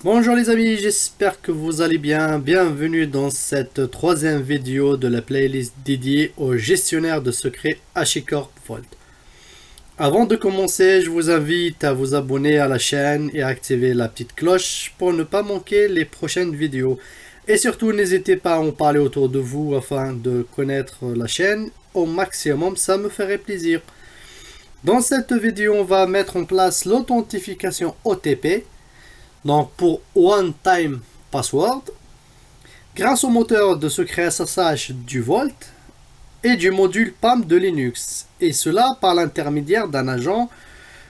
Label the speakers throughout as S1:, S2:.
S1: Bonjour les amis, j'espère que vous allez bien. Bienvenue dans cette troisième vidéo de la playlist dédiée au gestionnaire de secrets HashiCorp Vault. Avant de commencer, je vous invite à vous abonner à la chaîne et à activer la petite cloche pour ne pas manquer les prochaines vidéos. Et surtout, n'hésitez pas à en parler autour de vous afin de connaître la chaîne au maximum, ça me ferait plaisir. Dans cette vidéo, on va mettre en place l'authentification OTP. Donc pour One Time Password, grâce au moteur de secret SSH du Volt et du module PAM de Linux, et cela par l'intermédiaire d'un agent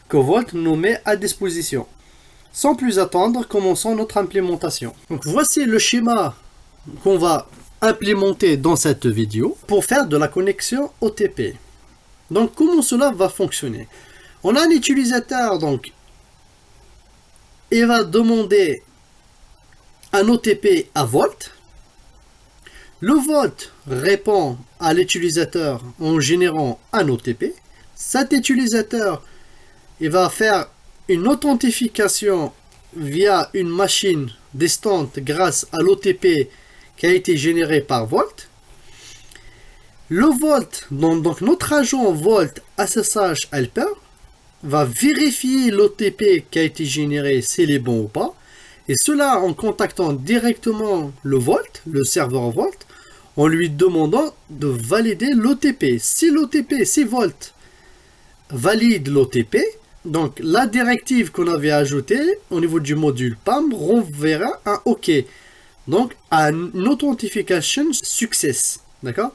S1: que Volt nous met à disposition. Sans plus attendre, commençons notre implémentation. Donc voici le schéma qu'on va implémenter dans cette vidéo pour faire de la connexion OTP. Donc comment cela va fonctionner? On a un utilisateur, donc il va demander un OTP à Volt. Le Volt répond à l'utilisateur en générant un OTP. Cet utilisateur il va faire une authentification via une machine distante grâce à l'OTP qui a été généré par Volt. Le Volt, donc notre agent Volt SSH Helper, va vérifier l'OTP qui a été généré s'il est bon ou pas. Et cela en contactant directement le Volt, le serveur Volt, en lui demandant de valider l'OTP. Si Volt valide l'OTP, donc la directive qu'on avait ajoutée au niveau du module PAM renverra un OK. Donc un authentification success. D'accord?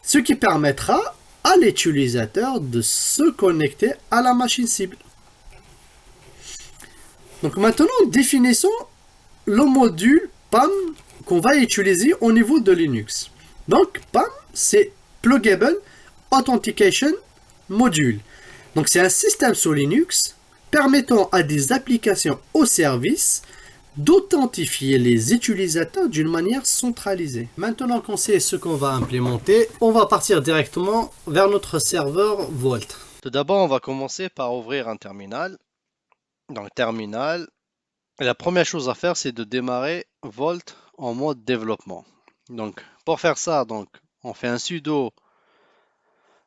S1: Ce qui permettra à l'utilisateur de se connecter à la machine cible. Donc maintenant, définissons le module PAM qu'on va utiliser au niveau de Linux. Donc PAM, c'est Pluggable Authentication Module. Donc c'est un système sur Linux permettant à des applications au service d'authentifier les utilisateurs d'une manière centralisée. Maintenant qu'on sait ce qu'on va implémenter, on va partir directement vers notre serveur Volt.
S2: Tout d'abord, on va commencer par ouvrir un terminal. Donc, terminal. Et la première chose à faire, c'est de démarrer Volt en mode développement. Donc, pour faire ça, on fait un sudo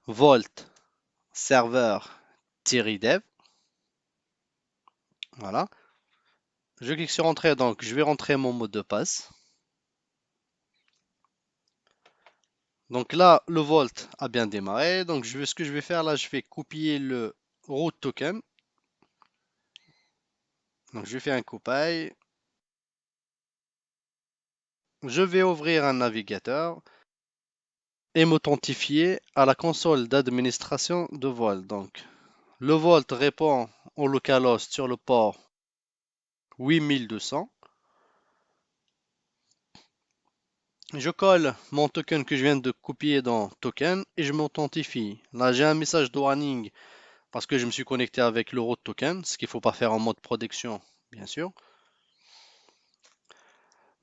S2: volt serveur-dev. Voilà. Je clique sur Entrée, donc je vais rentrer mon mot de passe. Donc là, le Volt a bien démarré. Donc, ce que je vais faire là, je vais copier le root token. Donc, je fais un copy. Je vais ouvrir un navigateur et m'authentifier à la console d'administration de Volt. Donc, le Volt répond au localhost sur le port 8200. Je colle mon token que je viens de copier dans token et je m'authentifie. Là, j'ai un message de warning parce que je me suis connecté avec le root token, ce qu'il ne faut pas faire en mode production, bien sûr.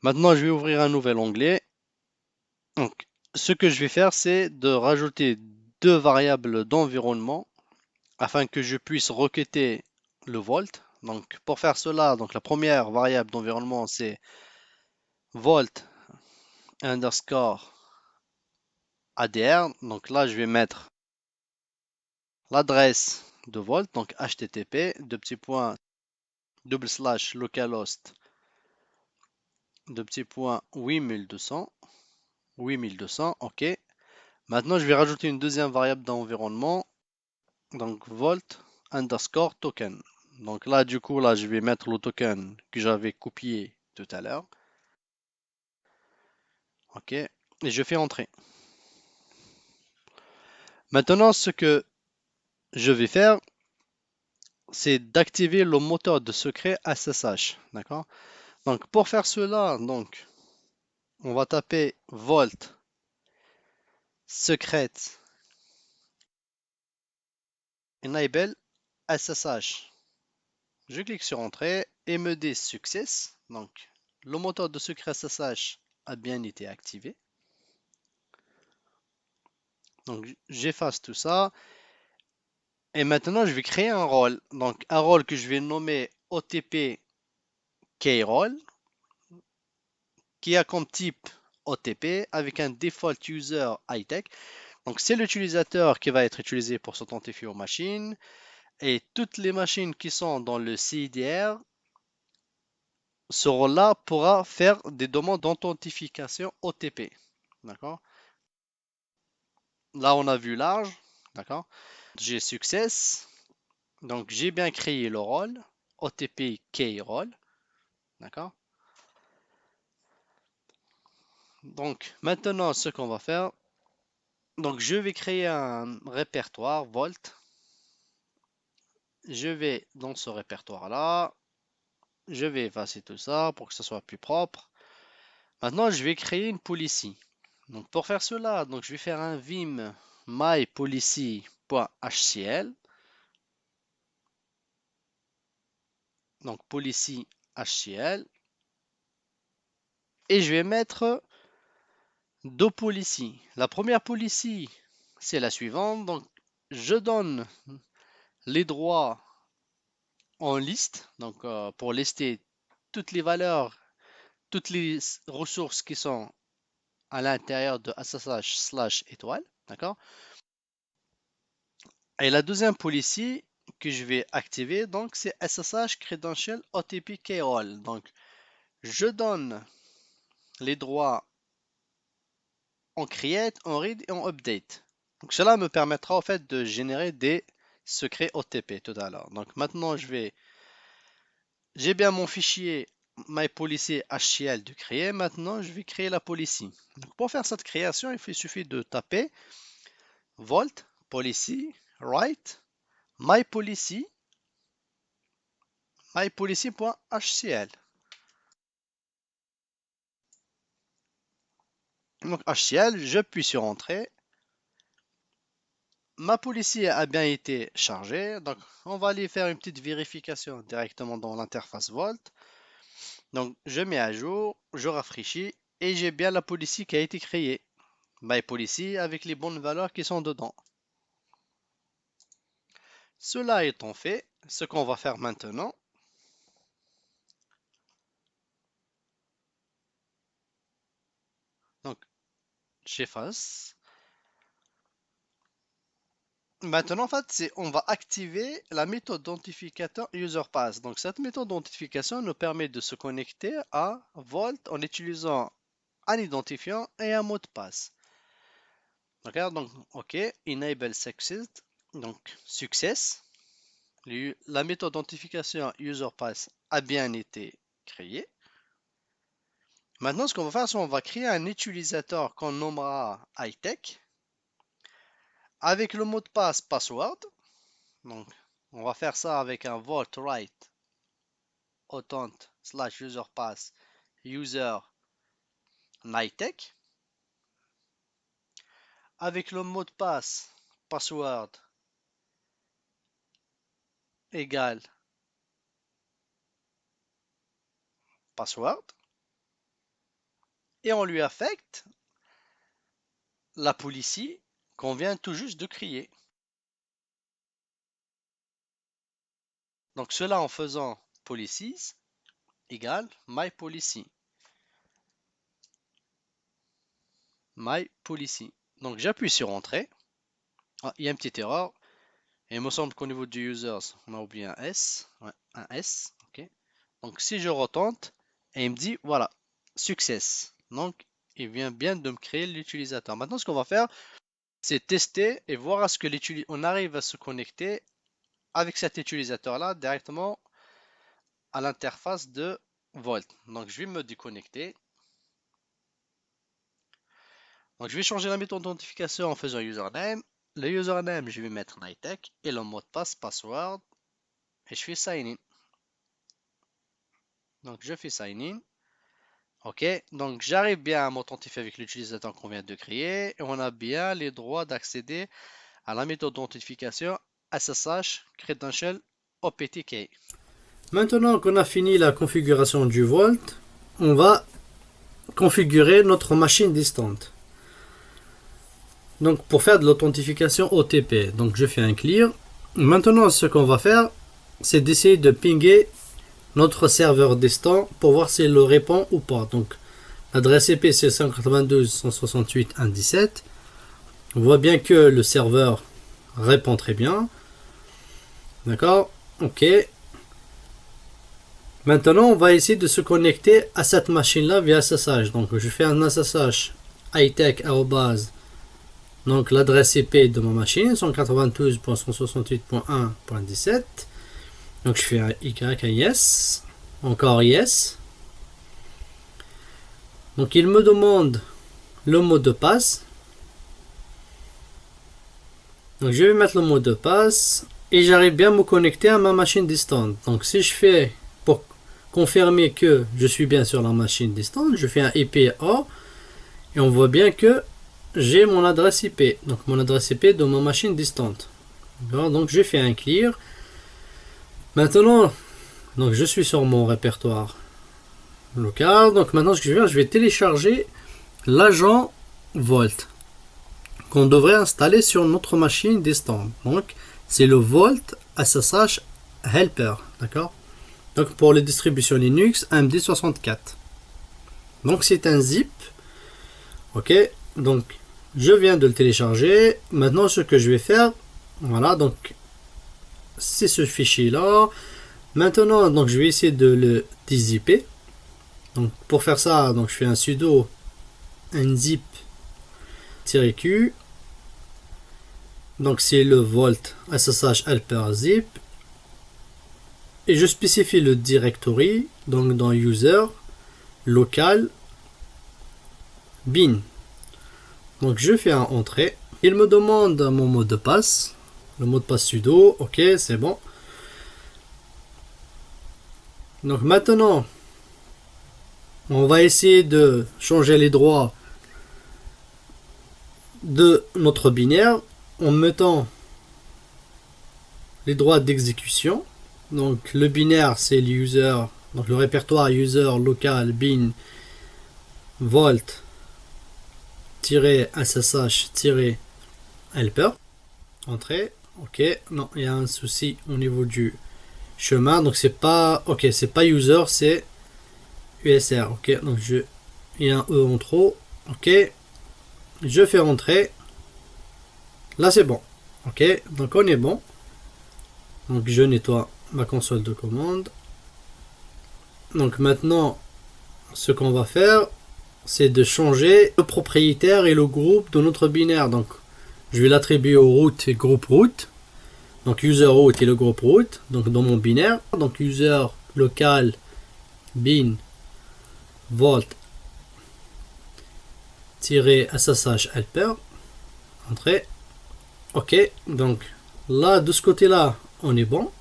S2: Maintenant, je vais ouvrir un nouvel onglet. Donc, ce que je vais faire, c'est de rajouter deux variables d'environnement afin que je puisse requêter le volt. Donc pour faire cela, donc la première variable d'environnement c'est volt underscore ADR. Donc là je vais mettre l'adresse de volt, donc http deux petits points double slash localhost deux petits points 8200 ok. Maintenant je vais rajouter une deuxième variable d'environnement, donc volt underscore token. Donc là du coup là je vais mettre le token que j'avais copié tout à l'heure. Ok, et je fais entrer. Maintenant, ce que je vais faire, c'est d'activer le moteur de secret SSH. D'accord? Donc, pour faire cela, on va taper Volt secret enable SSH. Je clique sur Entrée et me dit Success. Donc, le moteur de secret SSH a bien été activé. Donc, j'efface tout ça. Et maintenant, je vais créer un rôle. Donc, un rôle que je vais nommer OTP Keyrol qui a comme type OTP avec un default user high-tech. Donc, c'est l'utilisateur qui va être utilisé pour s'authentifier aux machines. Et toutes les machines qui sont dans le CIDR seront là pour faire des demandes d'authentification OTP. D'accord? Là, on a vu large. D'accord? J'ai success. Donc, j'ai bien créé le rôle. OTP keyrol. D'accord? Donc, maintenant, ce qu'on va faire. Donc, je vais créer un répertoire Volt. Je vais dans ce répertoire-là. Je vais effacer tout ça pour que ce soit plus propre. Maintenant, je vais créer une policy. Donc, pour faire cela, donc, je vais faire un vim mypolicy.hcl. Donc, policy HCL. Et je vais mettre deux policies. La première policy, c'est la suivante. Donc, je donne les droits en liste. Donc, pour lister toutes les valeurs, toutes les ressources qui sont à l'intérieur de SSH/étoile. D'accord? Et la deuxième policy que je vais activer, donc, c'est SSH Credential OTP Keyrol. Donc, je donne les droits en create, en read et en update. Donc, cela me permettra en fait de générer des secrets OTP tout à l'heure. Donc, maintenant, j'ai bien mon fichier mypolicy HCL de créer. Maintenant, je vais créer la policy. Donc, pour faire cette création, il suffit de taper Volt policy write mypolicy.hcl. Donc HCL, j'appuie sur Entrée. Ma policy a bien été chargée. Donc on va aller faire une petite vérification directement dans l'interface Volt. Donc je mets à jour, je rafraîchis et j'ai bien la policy qui a été créée. MyPolicy avec les bonnes valeurs qui sont dedans. Cela étant fait, ce qu'on va faire maintenant, donc j'efface. Maintenant, en fait, on va activer la méthode d'identificateur UserPass. Donc, cette méthode d'identification nous permet de se connecter à Volt en utilisant un identifiant et un mot de passe. D'accord, donc, OK, Enable Success. Donc, Success. La méthode d'identification UserPass a bien été créée. Maintenant, ce qu'on va faire, c'est qu'on va créer un utilisateur qu'on nommera high-tech avec le mot de passe password. Donc, on va faire ça avec un vault write authent/userpass user high-tech avec le mot de passe password égale password et on lui affecte la policy qu'on vient tout juste de créer. Donc cela en faisant policies égale mypolicy. mypolicy. Donc j'appuie sur Entrée. Ah, il y a une petite erreur. Et il me semble qu'au niveau du users, on a oublié un S. Ouais, un S. Ok. Donc si je retente, et il me dit voilà, success. Donc il vient bien de me créer l'utilisateur. Maintenant, ce qu'on va faire, c'est tester et voir à ce que on arrive à se connecter avec cet utilisateur-là directement à l'interface de Volt. Donc je vais me déconnecter. Donc je vais changer la méthode d'authentification en faisant username. Le username, je vais mettre high-tech et le mot de passe password. Et je fais sign in. Donc je fais sign in. Ok, donc j'arrive bien à m'authentifier avec l'utilisateur qu'on vient de créer et on a bien les droits d'accéder à la méthode d'authentification SSH Credential OPTK.
S1: Maintenant qu'on a fini la configuration du Volt, on va configurer notre machine distante. Donc pour faire de l'authentification OTP, donc je fais un clear. Maintenant ce qu'on va faire, c'est d'essayer de pinguer notre serveur distant pour voir s'il le répond ou pas. Donc l'adresse IP c'est 192.168.1.17. On voit bien que le serveur répond très bien. D'accord, ok. Maintenant on va essayer de se connecter à cette machine là via SSH. Donc je fais un SSH hightech donc l'adresse IP de ma machine 192.168.1.17. donc je fais un Y, un yes, encore yes. Donc il me demande le mot de passe. Donc je vais mettre le mot de passe et j'arrive bien à me connecter à ma machine distante. Donc si je fais, pour confirmer que je suis bien sur la machine distante, je fais un IPA et on voit bien que j'ai mon adresse IP. Donc mon adresse IP de ma machine distante. Donc je fais un clear. Maintenant, donc je suis sur mon répertoire local. Donc maintenant ce que je vais faire, je vais télécharger l'agent Volt qu'on devrait installer sur notre machine distante. Donc c'est le Volt SSH Helper, d'accord. Donc pour les distributions Linux AMD64. Donc c'est un zip. Ok, donc je viens de le télécharger. Maintenant ce que je vais faire, voilà, donc c'est ce fichier là. Maintenant donc je vais essayer de le dézipper. Donc pour faire ça, donc je fais un sudo nzip-q. Donc c'est le Volt SSH Helper zip. Et je spécifie le directory, donc dans user, local, bin. Donc je fais un entrée. Il me demande mon mot de passe. Le mot de passe sudo, ok, c'est bon. Donc maintenant, on va essayer de changer les droits de notre binaire en mettant les droits d'exécution. Donc le binaire c'est l'user, donc le répertoire user local bin volt -ssh helper. Entrée. Ok, non, il y a un souci au niveau du chemin, donc c'est pas ok, c'est pas user, c'est usr. Ok, donc il y a un e en trop. Ok, je fais entrer. Là c'est bon. Ok, donc on est bon. Donc je nettoie ma console de commande. Donc maintenant ce qu'on va faire, c'est de changer le propriétaire et le groupe de notre binaire. Donc je vais l'attribuer au root et groupe root. Donc user root et le groupe root. Donc dans mon binaire. Donc user local bin volt -ssh helper. Entrée. Ok. Donc là de ce côté là on est bon.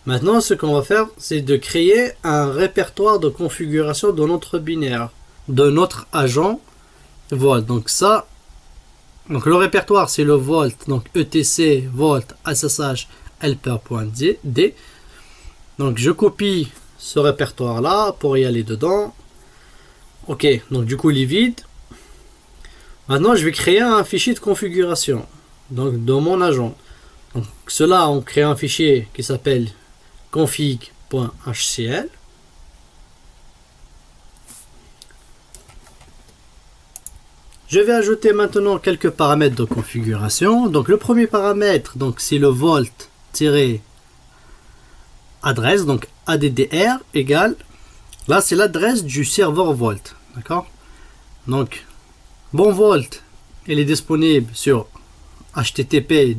S1: Maintenant ce qu'on va faire, c'est de créer un répertoire de configuration de notre binaire, de notre agent Volt. Donc ça, donc le répertoire c'est le Volt, donc etc volt ssh helper.d. Donc je copie ce répertoire là pour y aller dedans. Ok, donc du coup il est vide. Maintenant je vais créer un fichier de configuration, donc dans mon agent. Donc cela, on crée un fichier qui s'appelle config.hcl. Je vais ajouter maintenant quelques paramètres de configuration. Donc le premier paramètre, donc c'est le volt-adresse, donc addr égale, là c'est l'adresse du serveur Volt, d'accord. Donc bon Volt, il est disponible sur http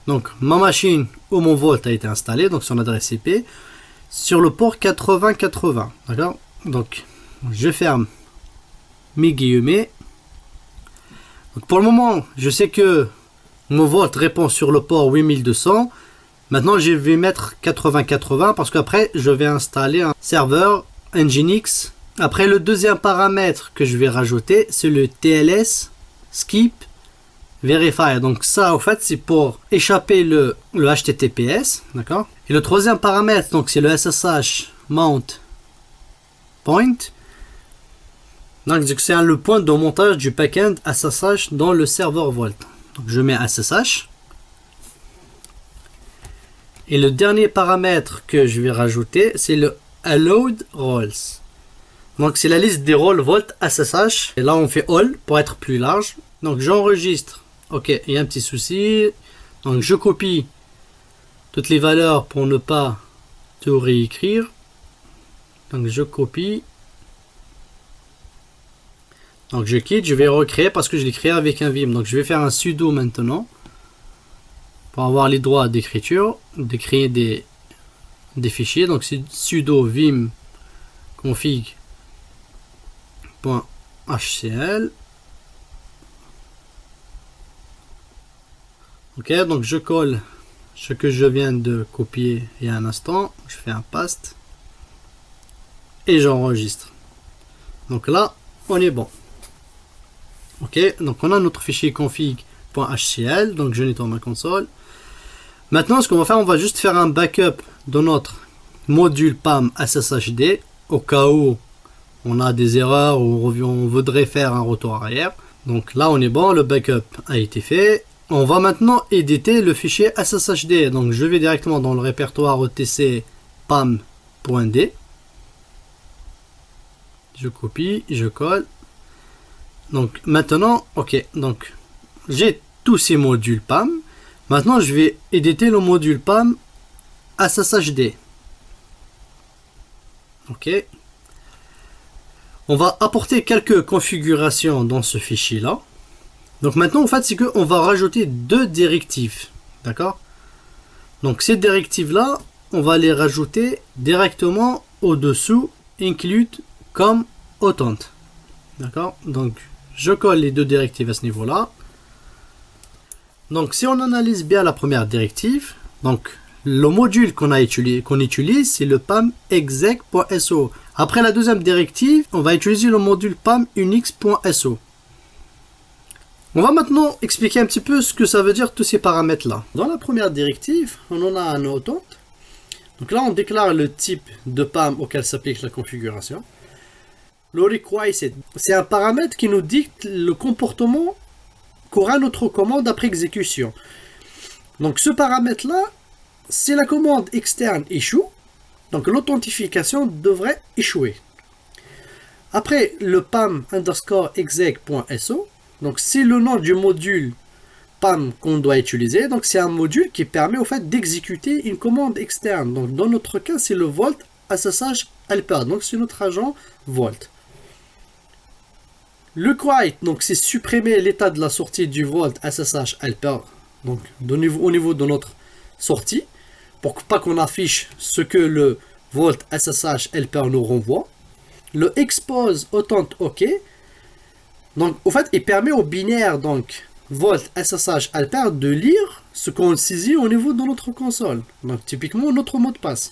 S1: donc ma machine où mon Volt a été installé, donc son adresse IP sur le port 8080, d'accord. Donc je ferme mes guillemets. Donc pour le moment je sais que mon Volt répond sur le port 8200. Maintenant je vais mettre 8080 parce qu'après je vais installer un serveur Nginx. Après le deuxième paramètre que je vais rajouter, c'est le TLS skip verify. Donc ça en fait c'est pour échapper le HTTPS, d'accord. Et le troisième paramètre, donc c'est le SSH mount point. Donc c'est le point de montage du backend SSH dans le serveur Volt. Donc je mets SSH. Et le dernier paramètre que je vais rajouter, c'est le allowed roles. Donc c'est la liste des rôles Volt SSH. Et là on fait all pour être plus large. Donc j'enregistre. Ok, il y a un petit souci. Donc je copie toutes les valeurs pour ne pas tout réécrire. Donc je copie. Donc je quitte, je vais recréer parce que je l'ai créé avec un Vim. Donc je vais faire un sudo maintenant. Pour avoir les droits d'écriture, de créer des fichiers. Donc c'est sudo vim config.hcl. Ok, donc je colle ce que je viens de copier il y a un instant. Je fais un paste. Et j'enregistre. Donc là, on est bon. Ok, donc on a notre fichier config.hcl. Donc je nettoie ma console. Maintenant, ce qu'on va faire, on va juste faire un backup de notre module PAM SSHD au cas où on a des erreurs ou on voudrait faire un retour arrière. Donc là, on est bon, le backup a été fait. On va maintenant éditer le fichier SSHD. Donc je vais directement dans le répertoire etc pam.d. Je copie, je colle. Donc maintenant, ok, donc j'ai tous ces modules PAM. Maintenant, je vais éditer le module PAM SSHD. Ok. On va apporter quelques configurations dans ce fichier-là. Donc maintenant, en fait, c'est qu'on va rajouter deux directives. D'accord? Donc ces directives-là, on va les rajouter directement au-dessous, include comme autant. D'accord? Donc je colle les deux directives à ce niveau-là. Donc si on analyse bien la première directive, donc le module qu'on utilise, c'est le pam exec.so. Après la deuxième directive, on va utiliser le module pam unix.so. On va maintenant expliquer un petit peu ce que ça veut dire tous ces paramètres là. Dans la première directive, on en a un autant. Donc là on déclare le type de pam auquel s'applique la configuration. Le require, c'est un paramètre qui nous dicte le comportement qu'aura notre commande après exécution. Donc ce paramètre là, si la commande externe échoue, donc l'authentification devrait échouer. Après le pam underscore exec.so, donc c'est le nom du module PAM qu'on doit utiliser. Donc c'est un module qui permet au fait d'exécuter une commande externe. Donc dans notre cas c'est le Volt SSH helper. Donc c'est notre agent Volt. Le quit, donc c'est supprimer l'état de la sortie du Volt SSH helper. Donc au niveau de notre sortie, pour pas qu'on affiche ce que le Volt SSH helper nous renvoie. Le expose autant OK. Donc au fait il permet au binaire donc Volt SSH helper de lire ce qu'on saisit au niveau de notre console. Donc typiquement notre mot de passe.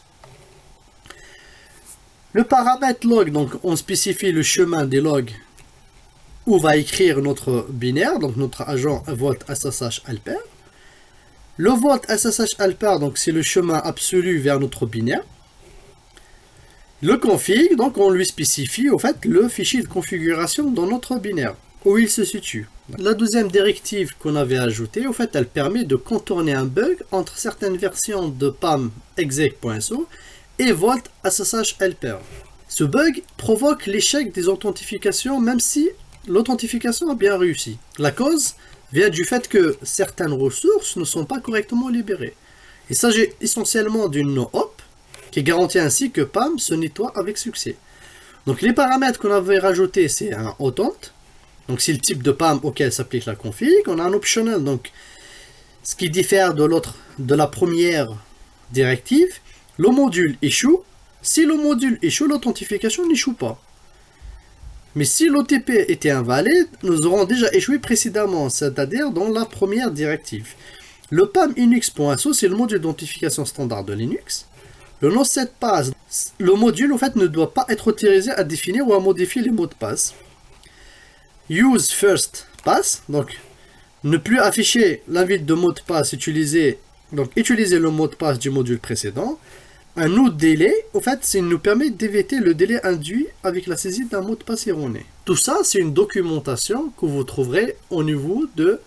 S1: Le paramètre log, donc on spécifie le chemin des logs où va écrire notre binaire, donc notre agent Volt SSH helper. Le Volt SSH helper, donc c'est le chemin absolu vers notre binaire. Le config, donc on lui spécifie au fait le fichier de configuration dans notre binaire, où il se situe. La deuxième directive qu'on avait ajoutée, au fait, elle permet de contourner un bug entre certaines versions de PAM exec.so et Volt SSH helper. Ce bug provoque l'échec des authentifications même si l'authentification a bien réussi. La cause vient du fait que certaines ressources ne sont pas correctement libérées. Il s'agit essentiellement d'une no-op qui garantit ainsi que PAM se nettoie avec succès. Donc les paramètres qu'on avait rajoutés, c'est un autant. Donc c'est le type de PAM auquel s'applique la config. On a un optional, donc ce qui diffère de la première directive. Le module échoue. Si le module échoue, l'authentification n'échoue pas. Mais si l'OTP était invalide, nous aurons déjà échoué précédemment, c'est-à-dire dans la première directive. Le PAM unix.so, c'est le module d'authentification standard de Linux. Le nom setpass, le module en fait ne doit pas être autorisé à définir ou à modifier les mots de passe. Use first pass, donc ne plus afficher l'invite de mot de passe utilisé, donc utiliser le mot de passe du module précédent. Un autre délai, en fait, ça nous permet d'éviter le délai induit avec la saisie d'un mot de passe erroné. Tout ça, c'est une documentation que vous trouverez au niveau de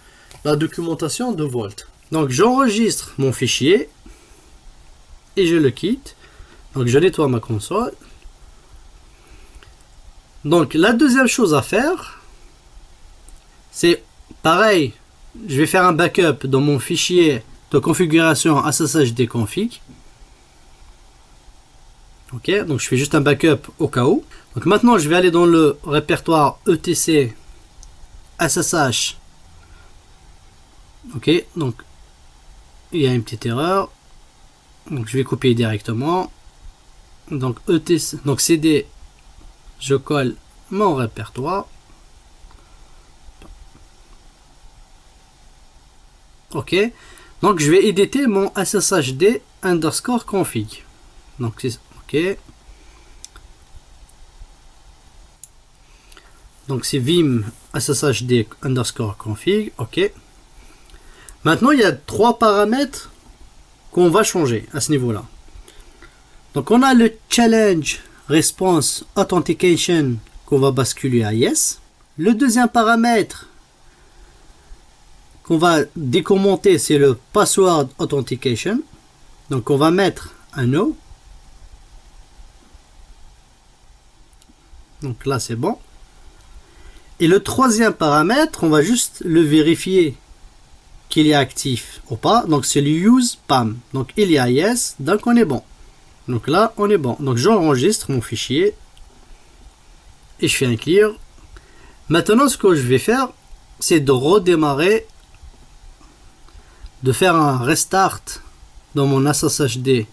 S1: la documentation de Volt. Donc, j'enregistre mon fichier. et je le quitte. Donc je nettoie ma console. Donc la deuxième chose à faire, c'est pareil, je vais faire un backup dans mon fichier de configuration SSHD config. Ok, donc je fais juste un backup au cas où. Donc maintenant je vais aller dans le répertoire etc SSH. Ok, donc il y a une petite erreur. Donc je vais copier directement. Donc etc, donc cd, je colle mon répertoire. Ok, donc je vais éditer mon sshd underscore config. Donc c'est ok. Donc c'est vim sshd underscore config. Ok. Maintenant il y a trois paramètres qu'on va changer à ce niveau-là. Donc on a le challenge response authentication qu'on va basculer à yes. Le deuxième paramètre qu'on va décommenter, c'est le password authentication. Donc on va mettre un no. Donc là c'est bon. Et le troisième paramètre, on va juste le vérifier qu'il est actif ou pas. Donc c'est le use PAM. Donc il y a yes, donc on est bon. Donc là on est bon. Donc j'enregistre mon fichier et je fais un clear. Maintenant ce que je vais faire, c'est de redémarrer, de faire un restart dans mon SSHD.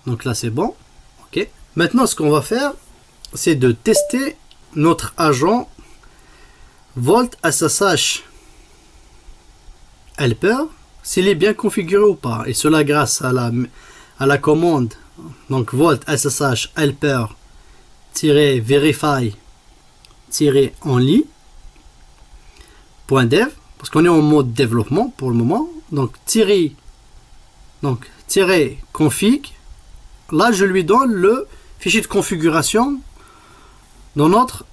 S1: Donc là c'est bon. Ok. Maintenant ce qu'on va faire, c'est de tester notre agent Vault SSH Helper, s'il est bien configuré ou pas. Et cela grâce à la commande donc Vault SSH Helper verify only .dev, parce qu'on est en mode développement pour le moment. Donc config, là je lui donne le fichier de configuration dans notre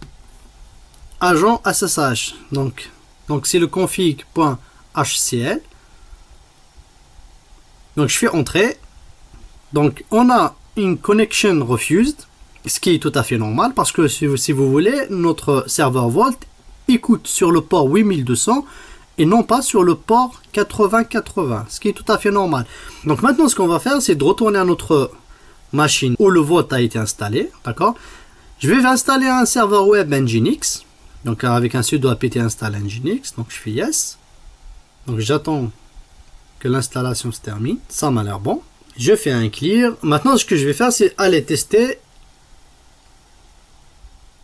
S1: agent SSH. Donc c'est le config.hcl. Donc je fais entrer. Donc on a une connection refused, ce qui est tout à fait normal parce que si vous voulez, notre serveur Vault écoute sur le port 8200 et non pas sur le port 8080, ce qui est tout à fait normal. Donc maintenant ce qu'on va faire, c'est de retourner à notre machine où le Vault a été installé. D'accord. Je vais installer un serveur web Nginx. Donc avec un sudo apt install Nginx. Donc je fais yes. Donc j'attends que l'installation se termine. Ça m'a l'air bon. Je fais un clear. Maintenant ce que je vais faire, c'est aller tester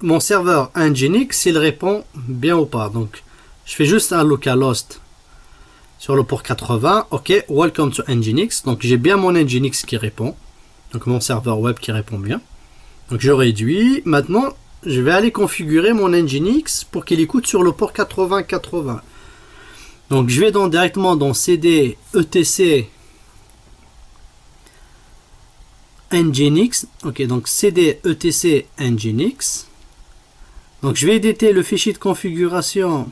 S1: mon serveur Nginx s'il répond bien ou pas. Donc je fais juste un localhost sur le port 80. Ok, welcome to Nginx. Donc j'ai bien mon Nginx qui répond. Donc mon serveur web qui répond bien. Donc je réduis. Maintenant je vais aller configurer mon Nginx pour qu'il écoute sur le port 8080. Donc je vais directement dans cd etc Nginx. Ok, donc cd etc Nginx. Donc je vais éditer le fichier de configuration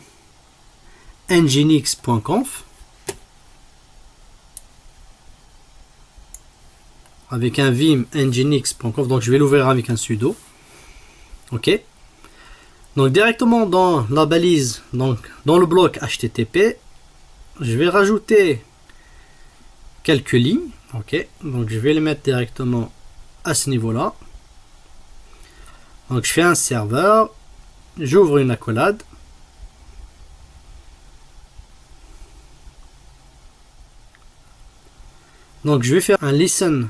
S1: nginx.conf avec un vim nginx.conf. Donc je vais l'ouvrir avec un sudo. Ok. Donc directement dans la balise, donc dans le bloc HTTP, je vais rajouter quelques lignes. Ok. Donc je vais les mettre directement à ce niveau-là. Donc je fais un serveur, j'ouvre une accolade. Donc je vais faire un listen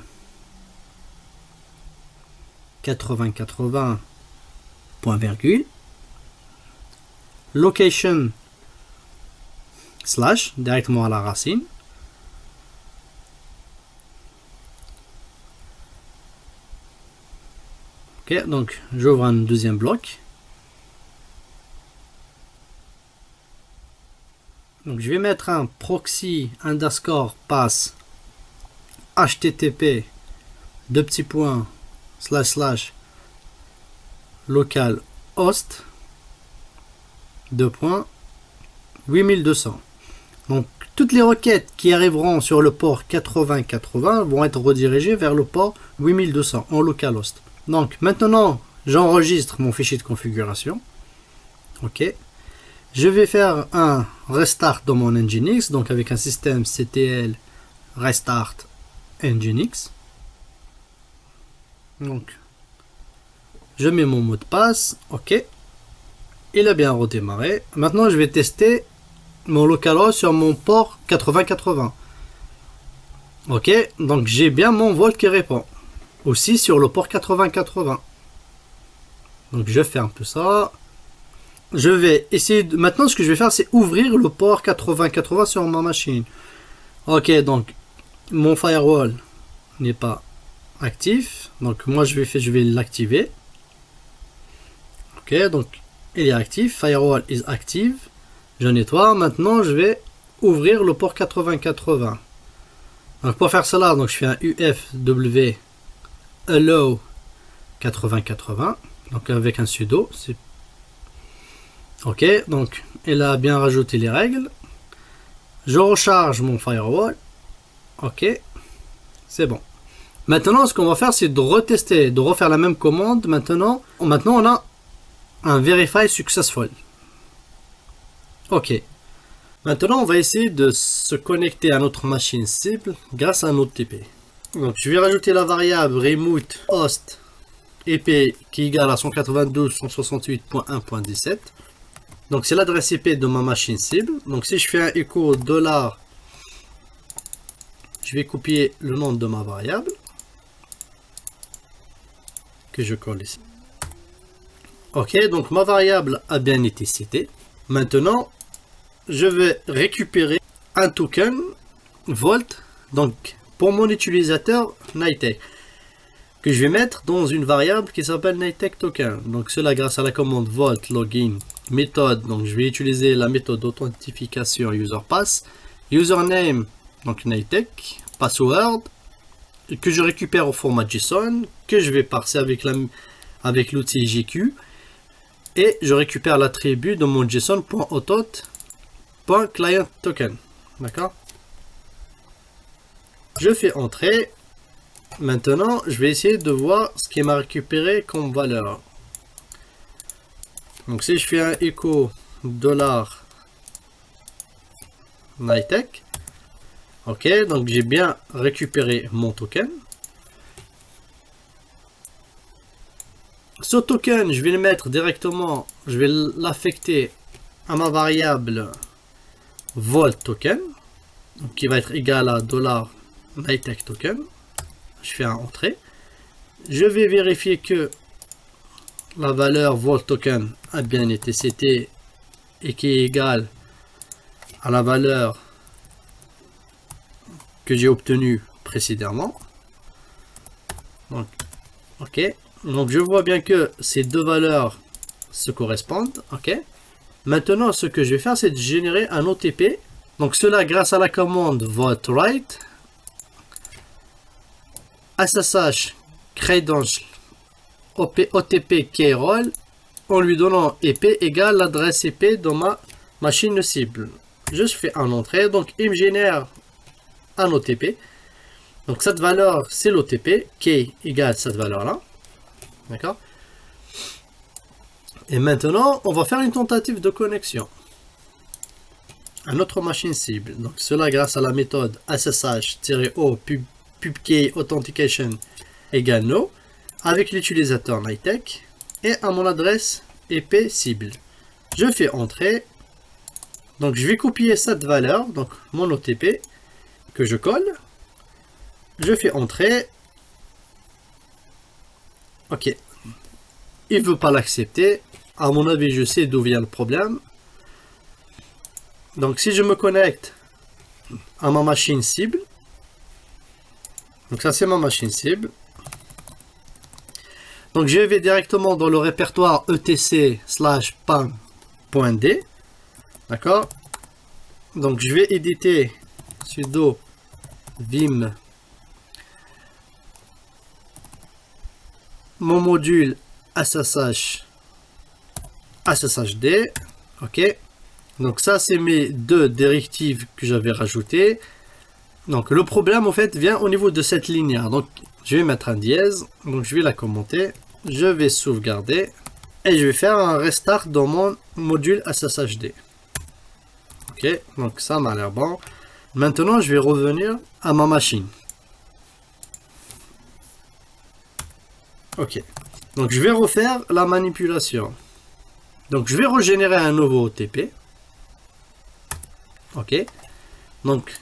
S1: 8080 point virgule location slash directement à la racine. Ok, donc j'ouvre un deuxième bloc. Donc je vais mettre un proxy underscore pass http // local host 8200. Donc toutes les requêtes qui arriveront sur le port 8080 vont être redirigées vers le port 8200 en localhost. Donc maintenant, j'enregistre mon fichier de configuration. Ok. Je vais faire un restart dans mon Nginx, donc avec un système CTL restart Nginx. Donc, je mets mon mot de passe. Ok. Il a bien redémarré. Maintenant, je vais tester mon localhost sur mon port 8080. Ok, donc j'ai bien mon Volt qui répond. Aussi sur le port 8080. Donc je ferme tout ça. Je vais essayer de... Maintenant, ce que je vais faire, c'est ouvrir le port 8080 sur ma machine. Ok, donc mon firewall n'est pas actif. Donc moi, je vais l'activer. Ok, donc il est actif. Firewall is active. Je nettoie. Maintenant, je vais ouvrir le port 8080. Donc pour faire cela, donc je fais un ufw allow 8080. Donc avec un sudo. Ok, donc il a bien rajouté les règles. Je recharge mon firewall. Ok, c'est bon. Maintenant, ce qu'on va faire, c'est de retester, de refaire la même commande. Maintenant, on a un verify successful. Ok. Maintenant, on va essayer de se connecter à notre machine cible grâce à un OTP. Donc, je vais rajouter la variable remote host IP qui est égale à 192.168.1.17. Donc, c'est l'adresse IP de ma machine cible. Donc, si je fais un echo $, je vais copier le nom de ma variable que je colle ici. Ok, donc ma variable a bien été citée. Maintenant, je vais récupérer un token Volt, donc pour mon utilisateur Nitec, que je vais mettre dans une variable qui s'appelle Nitec token. Donc cela grâce à la commande Volt login méthode. Donc je vais utiliser la méthode d'authentification userpass, username donc Nitec, password que je récupère au format JSON, que je vais parser avec l'outil JQ, et je récupère l'attribut de mon JSON.authent.clientToken. D'accord? Je fais entrer. Maintenant, je vais essayer de voir ce qui m'a récupéré comme valeur. Donc, si je fais un echo $Nitec, ok, donc j'ai bien récupéré mon token. Ce token, je vais le mettre directement, je vais l'affecter à ma variable Volt token, donc qui va être égal à $Nitec token. Je fais un entrée. Je vais vérifier que la valeur Volt token a bien été citée et qui est égale à la valeur que j'ai obtenue précédemment. Donc, ok. Donc je vois bien que ces deux valeurs se correspondent. Ok. Maintenant, ce que je vais faire, c'est de générer un OTP. Donc cela grâce à la commande VoltWrite SSH credential OTP keyrole en lui donnant IP égale l'adresse IP de ma machine cible. Je fais un entrée, donc il me génère un OTP. Donc cette valeur c'est l'OTP, key égale cette valeur là. D'accord? Et maintenant on va faire une tentative de connexion à notre machine cible. Donc cela grâce à la méthode SSH-O pubkey authentication égale no avec l'utilisateur Nitec et à mon adresse IP cible. Je fais entrer. Donc je vais copier cette valeur, donc mon OTP que je colle. Je fais entrer. Ok. Il ne veut pas l'accepter. À mon avis, je sais d'où vient le problème. Donc si je me connecte à ma machine cible. Donc ça c'est ma machine cible. Donc je vais directement dans le répertoire etc/pam.d. D'accord? Donc je vais éditer sudo vim mon module sshd. Ok. Donc ça, c'est mes deux directives que j'avais rajoutées. Donc le problème, en fait, vient au niveau de cette linéaire. Donc je vais mettre un dièse. Donc je vais la commenter. Je vais sauvegarder. Et je vais faire un restart dans mon module SSHD. Ok, donc ça m'a l'air bon. Maintenant, je vais revenir à ma machine. Ok, donc je vais refaire la manipulation. Donc je vais régénérer un nouveau OTP. Ok, donc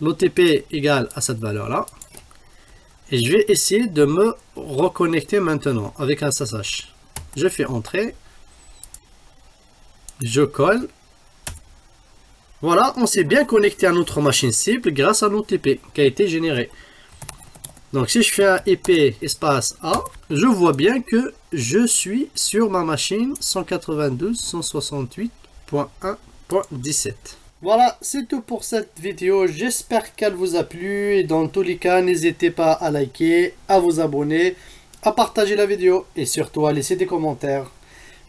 S1: l'OTP égale à cette valeur-là. Et je vais essayer de me reconnecter maintenant avec un SSH. Je fais entrer. Je colle. Voilà, on s'est bien connecté à notre machine cible grâce à l'OTP qui a été généré. Donc si je fais un ep espace A, je vois bien que je suis sur ma machine 192.168.1.17. Voilà, c'est tout pour cette vidéo. J'espère qu'elle vous a plu. Et dans tous les cas, n'hésitez pas à liker, à vous abonner, à partager la vidéo et surtout à laisser des commentaires.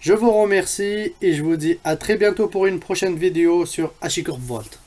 S1: Je vous remercie et je vous dis à très bientôt pour une prochaine vidéo sur HashiCorp Vault.